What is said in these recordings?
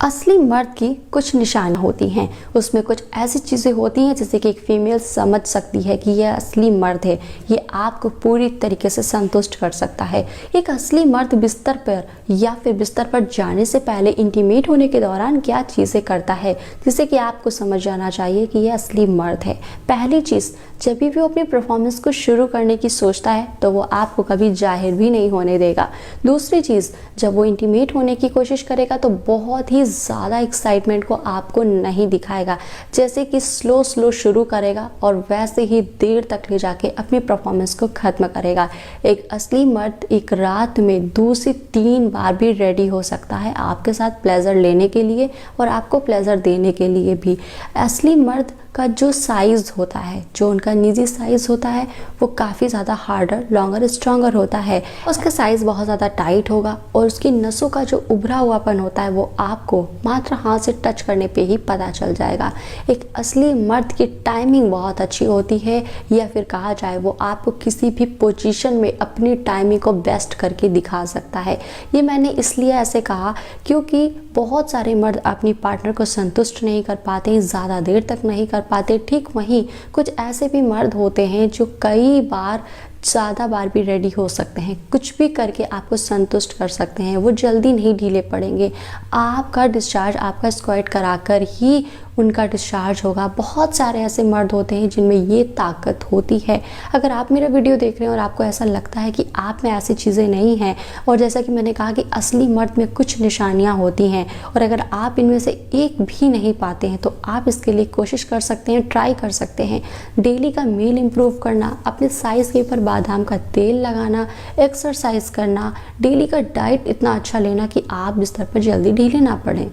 असली मर्द की कुछ निशानियां होती हैं। उसमें कुछ ऐसी चीज़ें होती हैं जैसे कि एक फीमेल समझ सकती है कि यह असली मर्द है, ये आपको पूरी तरीके से संतुष्ट कर सकता है। एक असली मर्द बिस्तर पर या फिर बिस्तर पर जाने से पहले इंटीमेट होने के दौरान क्या चीज़ें करता है जिससे कि आपको समझ जाना चाहिए कि यह असली मर्द है। पहली चीज़, जब भी वो अपनी परफॉर्मेंस को शुरू करने की सोचता है तो वो आपको कभी जाहिर भी नहीं होने देगा। दूसरी चीज़, जब वो इंटीमेट होने की कोशिश करेगा तो बहुत ही ज़्यादा एक्साइटमेंट को आपको नहीं दिखाएगा, जैसे कि स्लो शुरू करेगा और वैसे ही देर तक ले जाके अपनी परफॉर्मेंस को ख़त्म करेगा। एक असली मर्द एक रात में 2 से 3 बार भी रेडी हो सकता है आपके साथ प्लेजर लेने के लिए और आपको प्लेजर देने के लिए भी। असली मर्द का जो साइज़ होता है, जो उनका निजी साइज़ होता है, वो काफ़ी ज़्यादा हार्डर, लॉन्गर, स्ट्रॉन्गर होता है। उसका साइज़ बहुत ज़्यादा टाइट होगा और उसकी नसों का जो उभरा हुआपन होता है वो आपको मात्र हाथ से टच करने पे ही पता चल जाएगा। एक असली मर्द की टाइमिंग बहुत अच्छी होती है, या फिर कहा जाए वो आपको किसी भी पोजीशन में अपनी टाइमिंग को बेस्ट करके दिखा सकता है। ये मैंने इसलिए ऐसे कहा क्योंकि बहुत सारे मर्द अपनी पार्टनर को संतुष्ट नहीं कर पाते, ज़्यादा देर तक नहीं कर पाते। ठीक वहीं कुछ ऐसे भी मर्द होते हैं जो कई बार, ज़्यादा बार भी रेडी हो सकते हैं, कुछ भी करके आपको संतुष्ट कर सकते हैं। वो जल्दी नहीं ढीले पड़ेंगे। आपका डिस्चार्ज, आपका स्क्वाट कराकर ही उनका डिस्चार्ज होगा। बहुत सारे ऐसे मर्द होते हैं जिनमें ये ताकत होती है। अगर आप मेरा वीडियो देख रहे हैं और आपको ऐसा लगता है कि आप में ऐसी चीज़ें नहीं हैं, और जैसा कि मैंने कहा कि असली मर्द में कुछ निशानियां होती हैं, और अगर आप इनमें से एक भी नहीं पाते हैं तो आप इसके लिए कोशिश कर सकते हैं, ट्राई कर सकते हैं। डेली का मील इम्प्रूव करना, अपने साइज़ के ऊपर बादाम का तेल लगाना, एक्सरसाइज करना, डेली का डाइट इतना अच्छा लेना कि आप बिस्तर पर जल्दी ढीले ना पड़ें।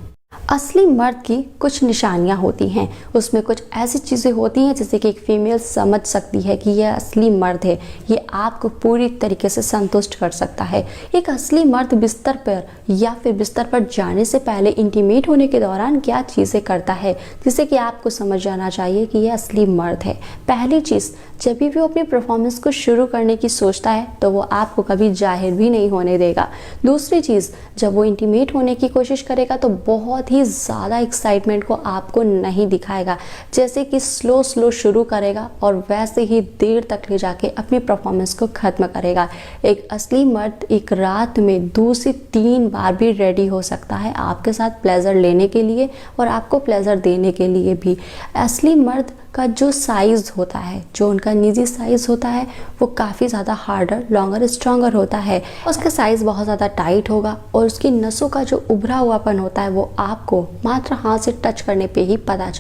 असली मर्द की कुछ निशानियां होती हैं। उसमें कुछ ऐसी चीज़ें होती हैं जैसे कि एक फीमेल समझ सकती है कि यह असली मर्द है, ये आपको पूरी तरीके से संतुष्ट कर सकता है। एक असली मर्द बिस्तर पर या फिर बिस्तर पर जाने से पहले इंटीमेट होने के दौरान क्या चीज़ें करता है जिससे कि आपको समझ जाना चाहिए कि यह असली मर्द है। पहली चीज़, जब भी वो अपनी परफॉर्मेंस को शुरू करने की सोचता है तो वो आपको कभी जाहिर भी नहीं होने देगा। दूसरी चीज़, जब वो इंटीमेट होने की कोशिश करेगा तो बहुत ही ज़्यादा एक्साइटमेंट को आपको नहीं दिखाएगा, जैसे कि स्लो शुरू करेगा और वैसे ही देर तक ले जाके अपनी परफॉर्मेंस को ख़त्म करेगा। एक असली मर्द एक रात में 2 से 3 बार भी रेडी हो सकता है आपके साथ प्लेजर लेने के लिए और आपको प्लेजर देने के लिए भी। असली मर्द का जो साइज़ होता है, जो उनका निजी साइज़ होता है, वो काफ़ी ज़्यादा हार्डर, लॉन्गर, स्ट्रॉन्गर होता है। उसका साइज़ बहुत ज़्यादा टाइट होगा और उसकी नसों का जो उभरा हुआपन होता है वो आपको मात्र हाथ से टच करने पे ही पता चल